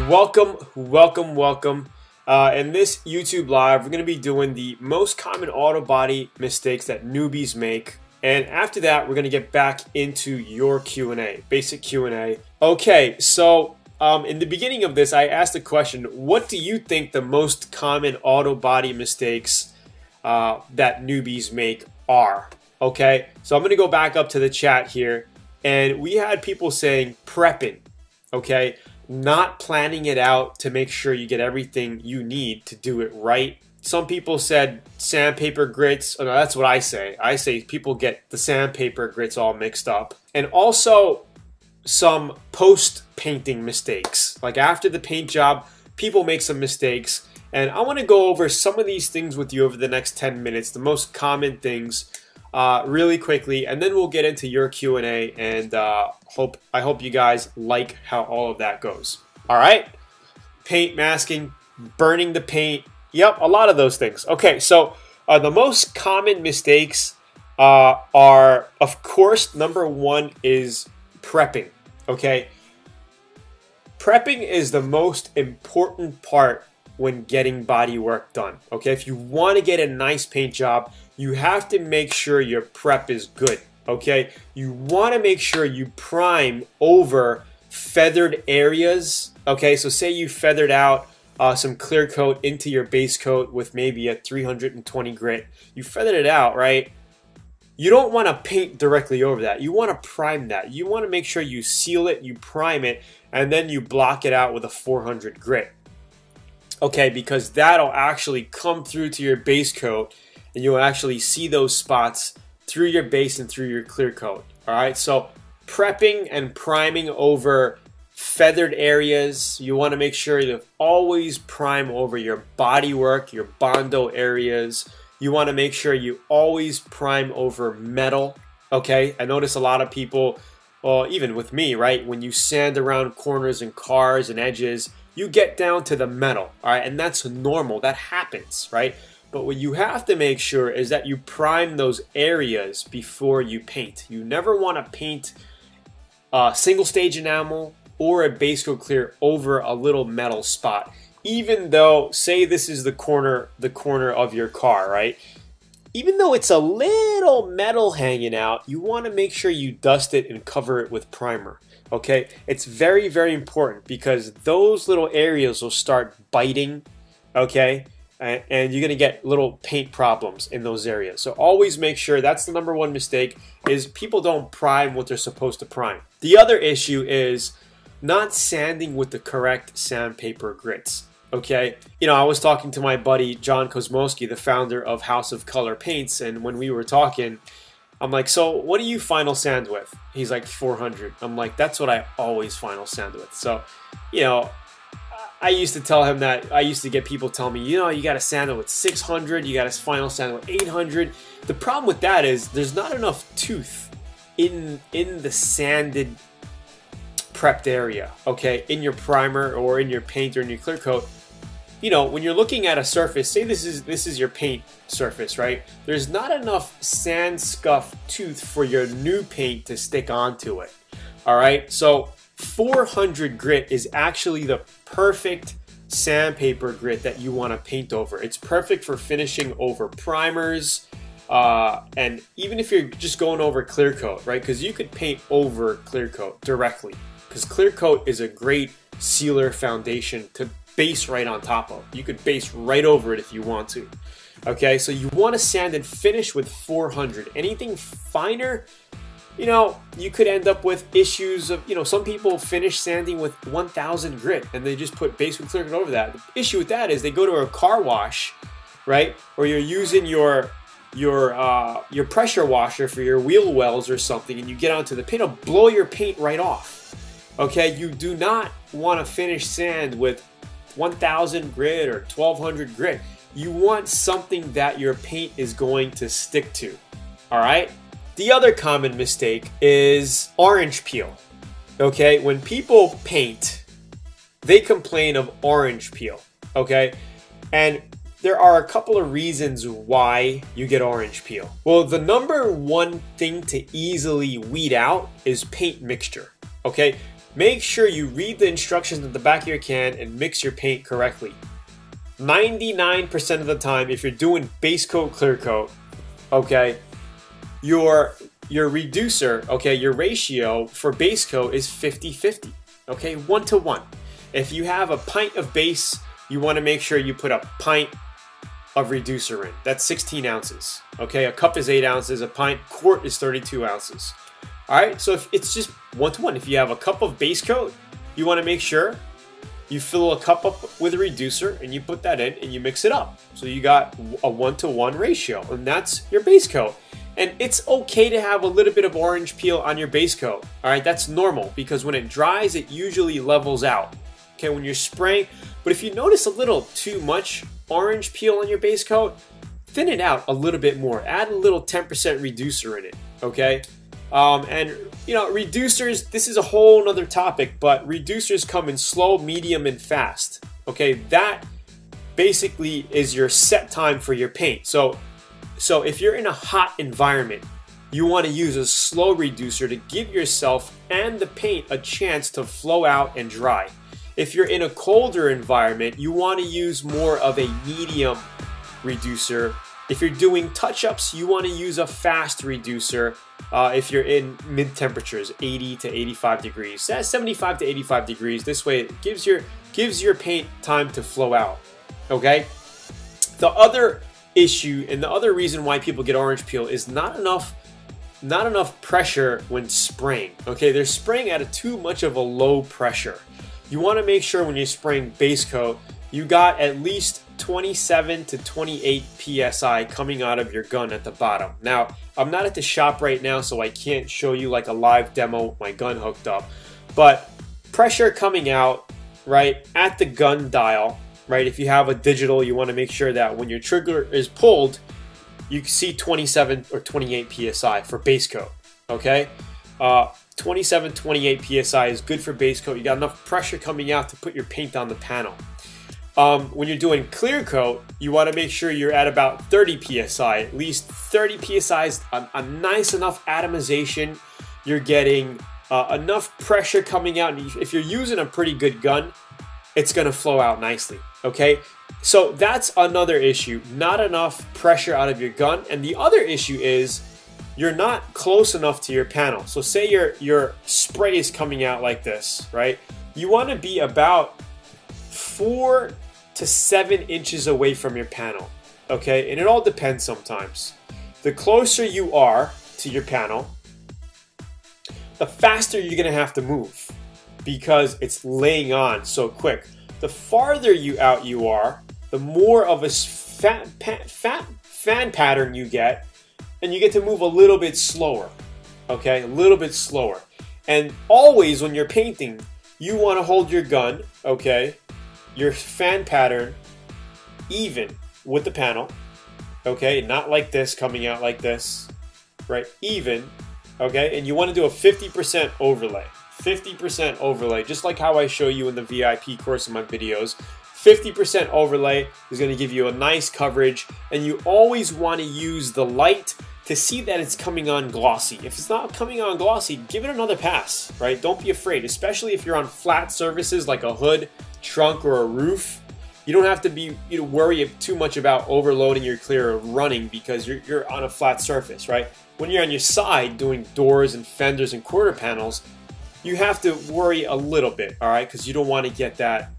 Welcome. In this YouTube live, we're going to be doing the most common auto body mistakes that newbies make. And after that, we're going to get back into your Q&A, basic Q&A. Okay, so in the beginning of this, I asked a question: what do you think the most common auto body mistakes that newbies make are? Okay, so I'm going to go back up to the chat here, and we had people saying prepping, okay? Not planning it out to make sure you get everything you need to do it right. Some people said sandpaper grits. Oh, no, that's what I say. I say people get the sandpaper grits all mixed up. And also some post-painting mistakes. Like after the paint job, people make some mistakes. And I want to go over some of these things with you over the next 10 minutes, the most common things, really quickly, and then we'll get into your Q&A, and I hope you guys like how all of that goes. All right, paint masking, burning the paint, yep, a lot of those things. Okay, so the most common mistakes are, of course, number one is prepping. Okay, prepping is the most important part when getting body work done. Okay, if you want to get a nice paint job, you have to make sure your prep is good. Okay, you want to make sure you prime over feathered areas. Okay, so say you feathered out some clear coat into your base coat with maybe a 320 grit. You feathered it out, right? You don't want to paint directly over that. You want to prime that. You want to make sure you seal it, you prime it, and then you block it out with a 400 grit. Okay, because that'll actually come through to your base coat, and you'll actually see those spots through your base and through your clear coat. All right, so prepping and priming over feathered areas. You want to make sure you always prime over your body work, your bondo areas. You want to make sure you always prime over metal. Okay, I notice a lot of people, well, even with me, right, when you sand around corners and cars and edges, you get down to the metal, all right? And that's normal, that happens, right? But what you have to make sure is that you prime those areas before you paint. You never want to paint a single stage enamel or a base coat clear over a little metal spot. Even though, say this is the corner of your car, right? Even though it's a little metal hanging out, you want to make sure you dust it and cover it with primer. Okay, it's very, very important because those little areas will start biting, okay, and you're gonna get little paint problems in those areas. So always make sure, that's the number one mistake, is people don't prime what they're supposed to prime. The other issue is not sanding with the correct sandpaper grits. Okay, you know, I was talking to my buddy John Kosmowski, the founder of House of Color Paints, and when we were talking, I'm like, so what do you final sand with? He's like, 400. I'm like, that's what I always final sand with. So, you know, I used to tell him that, I used to get people tell me, you know, you got to sand it with 600, you got to final sand it with 800. The problem with that is there's not enough tooth in the sanded prepped area, okay, in your primer or in your paint or in your clear coat. You know, when you're looking at a surface, say this is your paint surface, right? There's not enough sand scuff tooth for your new paint to stick onto it. All right, so 400 grit is actually the perfect sandpaper grit that you want to paint over. It's perfect for finishing over primers, and even if you're just going over clear coat, right? Because you could paint over clear coat directly, because clear coat is a great sealer foundation to base right on top of. You could base right over it if you want to. Okay, so you want to sand and finish with 400. Anything finer, you know, you could end up with issues of, you know, some people finish sanding with 1000 grit and they just put base with clear coat over that. The issue with that is they go to a car wash, right? Or you're using your pressure washer for your wheel wells or something, and you get onto the paint, it'll blow your paint right off. Okay, you do not want to finish sand with 1000 grit or 1200 grit. You want something that your paint is going to stick to. All right, the other common mistake is orange peel. Okay, when people paint, they complain of orange peel. Okay, and there are a couple of reasons why you get orange peel. Well, the number one thing to easily weed out is paint mixture. Okay, make sure you read the instructions at the back of your can and mix your paint correctly. 99% of the time, if you're doing base coat, clear coat, okay, your reducer, okay, your ratio for base coat is 50-50, okay, 1-to-1. If you have a pint of base, you want to make sure you put a pint of reducer in. That's 16 ounces, okay? A cup is 8 ounces, a quart is 32 ounces. All right, so if it's just 1-to-1. If you have a cup of base coat, you want to make sure you fill a cup up with a reducer and you put that in and you mix it up. So you got a 1-to-1 ratio, and that's your base coat. And it's okay to have a little bit of orange peel on your base coat. All right, that's normal because when it dries, it usually levels out. Okay, when you're spraying. But if you notice a little too much orange peel on your base coat, thin it out a little bit more. Add a little 10% reducer in it, okay? And you know, reducers, this is a whole nother topic, but reducers come in slow, medium, and fast. Okay, that basically is your set time for your paint. So if you're in a hot environment, you want to use a slow reducer to give yourself and the paint a chance to flow out and dry. If you're in a colder environment, you want to use more of a medium reducer. If you're doing touch-ups, you want to use a fast reducer. If you're in mid-temperatures, 80 to 85 degrees, 75 to 85 degrees. This way, it gives your paint time to flow out. Okay. The other issue and the other reason why people get orange peel is not enough pressure when spraying. Okay, they're spraying at too much of a low pressure. You want to make sure when you're spraying base coat, you got at least 27 to 28 psi coming out of your gun at the bottom. Now, I'm not at the shop right now, so I can't show you like a live demo with my gun hooked up, but pressure coming out right at the gun dial, right? If you have a digital, you want to make sure that when your trigger is pulled, you can see 27 or 28 psi for base coat. Okay, 27, 28 psi is good for base coat. You got enough pressure coming out to put your paint on the panel. When you're doing clear coat, you want to make sure you're at about 30 psi. At least 30 psi is a nice enough atomization. You're getting enough pressure coming out. And if you're using a pretty good gun, it's going to flow out nicely. Okay, so that's another issue. Not enough pressure out of your gun. And the other issue is you're not close enough to your panel. So say your spray is coming out like this, right? You want to be about 4 to 7 inches away from your panel, okay? And it all depends sometimes. The closer you are to your panel, the faster you're gonna have to move because it's laying on so quick. The farther out you are, the more of a fan pattern you get, and you get to move a little bit slower, okay? A little bit slower. And always when you're painting, you wanna hold your gun, okay? Your fan pattern even with the panel, okay? Not like this, coming out like this, right? Even, okay? And you want to do a 50% overlay. 50% overlay, just like how I show you in the VIP course in my videos. 50% overlay is going to give you a nice coverage, and you always want to use the light to see that it's coming on glossy. If it's not coming on glossy, give it another pass, right? Don't be afraid, especially if you're on flat surfaces like a hood, trunk, or a roof. You don't have to be worry too much about overloading your clear or running because you're on a flat surface, right? When you're on your side doing doors and fenders and quarter panels, you have to worry a little bit, all right? Because you don't want to get that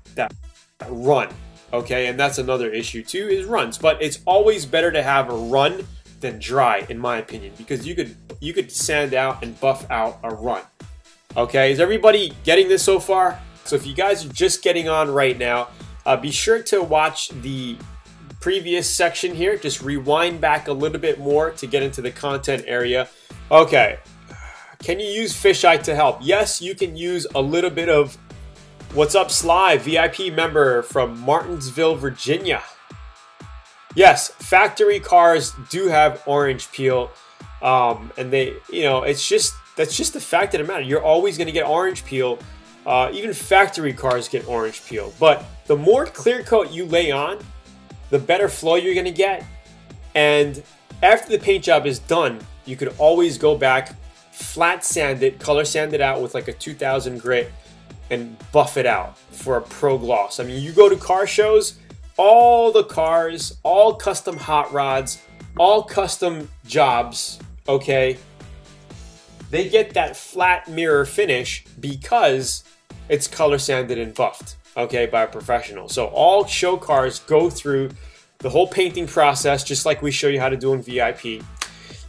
run, okay? And that's another issue too, is runs. But it's always better to have a run than dry, in my opinion, because you could sand out and buff out a run. Okay, is everybody getting this so far? So if you guys are just getting on right now, be sure to watch the previous section here. Just rewind back a little bit more to get into the content area. Okay, can you use fisheye to help? Yes, you can use a little bit of What's Up Sly, VIP member from Martinsville, Virginia. Yes, factory cars do have orange peel, and they, that's just the fact of the matter. You're always going to get orange peel. Even factory cars get orange peel. But the more clear coat you lay on, the better flow you're going to get. And after the paint job is done, you could always go back, flat sand it, color sand it out with like a 2000 grit, and buff it out for a pro gloss. I mean, you go to car shows, all the cars, all custom hot rods, all custom jobs, okay, they get that flat mirror finish because it's color sanded and buffed, okay, by a professional. So all show cars go through the whole painting process, just like we show you how to do in VIP,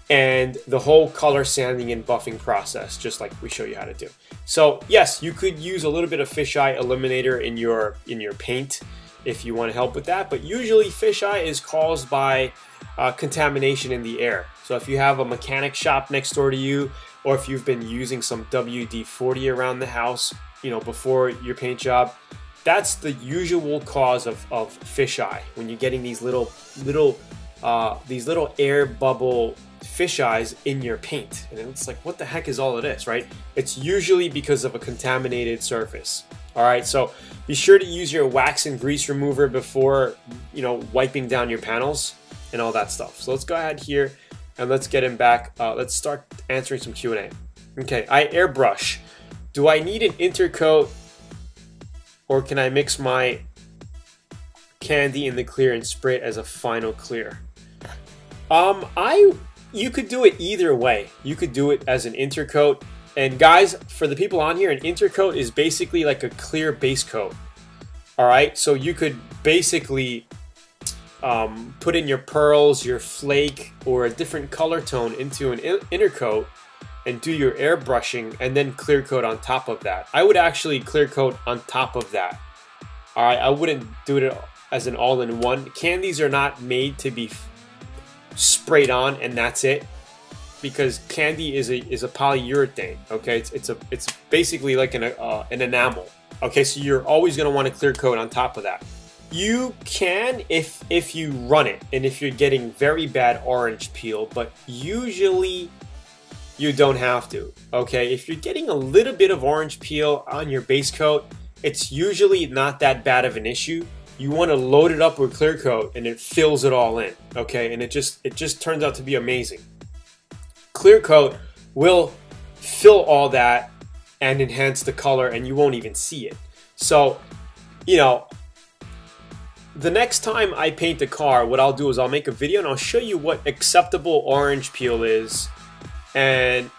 and the whole color sanding and buffing process, just like we show you how to do. So yes, you could use a little bit of fisheye eliminator in your paint if you want to help with that, but usually fisheye is caused by contamination in the air. So if you have a mechanic shop next door to you, or if you've been using some WD-40 around the house, you know, before your paint job, that's the usual cause of fisheye. When you're getting these little air bubble fisheyes in your paint, and it's like, what the heck is all of this, right? It's usually because of a contaminated surface. All right, so be sure to use your wax and grease remover before, you know, wiping down your panels and all that stuff. So let's go ahead here and let's get him back. Let's start answering some Q&A. Okay, I airbrush. Do I need an intercoat, or can I mix my candy in the clear and spray it as a final clear? You could do it either way. You could do it as an intercoat. And guys, for the people on here, an intercoat is basically like a clear base coat. All right, so you could basically put in your pearls, your flake, or a different color tone into an intercoat and do your airbrushing and then clear coat on top of that. I would actually clear coat on top of that. All right, I wouldn't do it as an all-in-one. Candies are not made to be sprayed on and that's it, because candy is a polyurethane. Okay, it's basically like an enamel. Okay, so you're always going to want to clear coat on top of that. You can if you run it and if you're getting very bad orange peel, but usually you don't have to. Okay, if you're getting a little bit of orange peel on your base coat, it's usually not that bad of an issue. You want to load it up with clear coat and it fills it all in. Okay, and it just turns out to be amazing. Clear coat will fill all that and enhance the color, and you won't even see it. So, you know, the next time I paint a car, what I'll do is I'll make a video and I'll show you what acceptable orange peel is and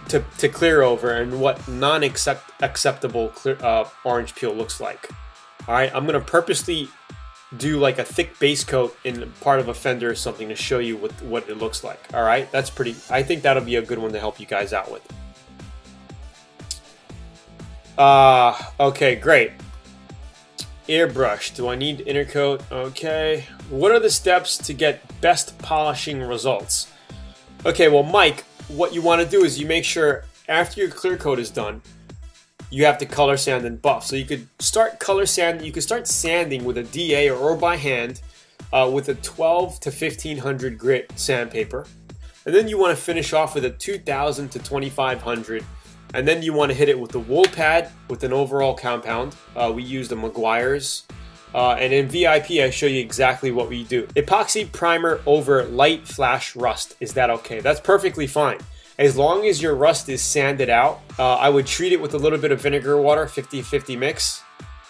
to clear over, and what non-acceptable orange peel looks like. All right, I'm gonna purposely do like a thick base coat in part of a fender or something to show you what it looks like. All right, that's pretty, I think that'll be a good one to help you guys out with. Okay, great. Airbrush, do I need intercoat? Okay, what are the steps to get best polishing results? Okay, well, Mike, what you want to do is you make sure after your clear coat is done, you have to color sand and buff. So you could start color sanding, you could start sanding with a DA or by hand with a 12 to 1500 grit sandpaper. And then you want to finish off with a 2000 to 2500. And then you want to hit it with the wool pad with an overall compound. We use the Meguiar's. And in VIP, I show you exactly what we do. Epoxy primer over light flash rust. Is that okay? That's perfectly fine. As long as your rust is sanded out, I would treat it with a little bit of vinegar water, 50-50 mix.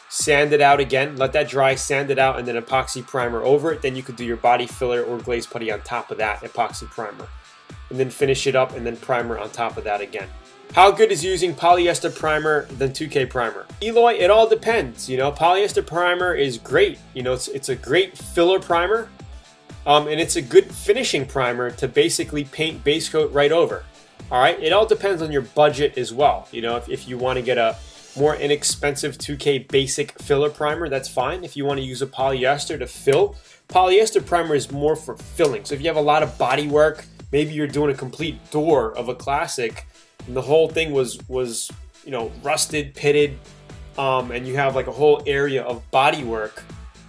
Sand it out again, let that dry, sand it out, and then epoxy primer over it. Then you could do your body filler or glaze putty on top of that epoxy primer. And then finish it up and then primer on top of that again. How good is using polyester primer than 2K primer? Eloy, it all depends. You know, polyester primer is great. You know, it's a great filler primer. And it's a good finishing primer to basically paint base coat right over. All right, it all depends on your budget as well. You know, if you want to get a more inexpensive 2K basic filler primer, that's fine. If you want to use a polyester to fill, polyester primer is more for filling. So if you have a lot of body work, maybe you're doing a complete door of a classic, and the whole thing was you know, rusted, pitted, and you have like a whole area of body work,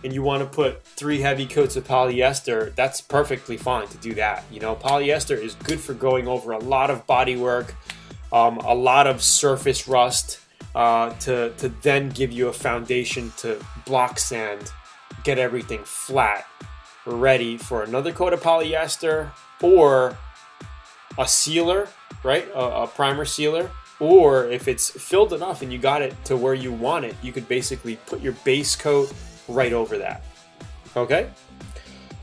and you want to put 3 heavy coats of polyester, that's perfectly fine to do that. You know, polyester is good for going over a lot of body work, a lot of surface rust, to then give you a foundation to block sand, get everything flat, ready for another coat of polyester or a sealer, right? A primer sealer, or if it's filled enough and you got it to where you want it, you could basically put your base coat right over that. Okay?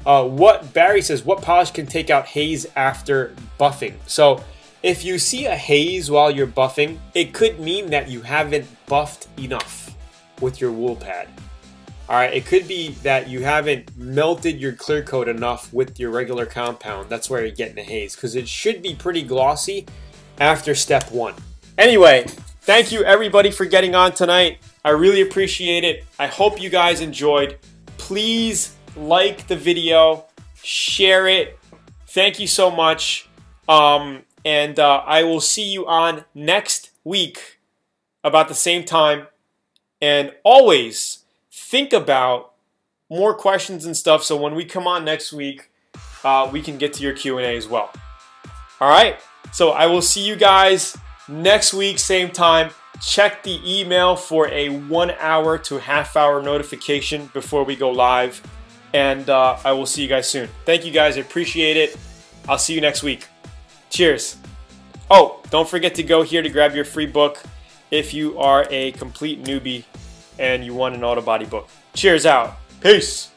What Barry says, what polish can take out haze after buffing? So if you see a haze while you're buffing, it could mean that you haven't buffed enough with your wool pad. Alright, it could be that you haven't melted your clear coat enough with your regular compound. That's where you're getting a haze, because it should be pretty glossy after step 1. Anyway, thank you everybody for getting on tonight. I really appreciate it. I hope you guys enjoyed. Please like the video, share it. Thank you so much. I will see you on next week about the same time. And always think about more questions and stuff, so when we come on next week, we can get to your Q&A as well. All right, so I will see you guys next week, same time. Check the email for a 1 hour to half hour notification before we go live, and I will see you guys soon. Thank you guys, I appreciate it. I'll see you next week. Cheers. Oh, don't forget to go here to grab your free book if you are a complete newbie and you want an auto body book. Cheers out. Peace.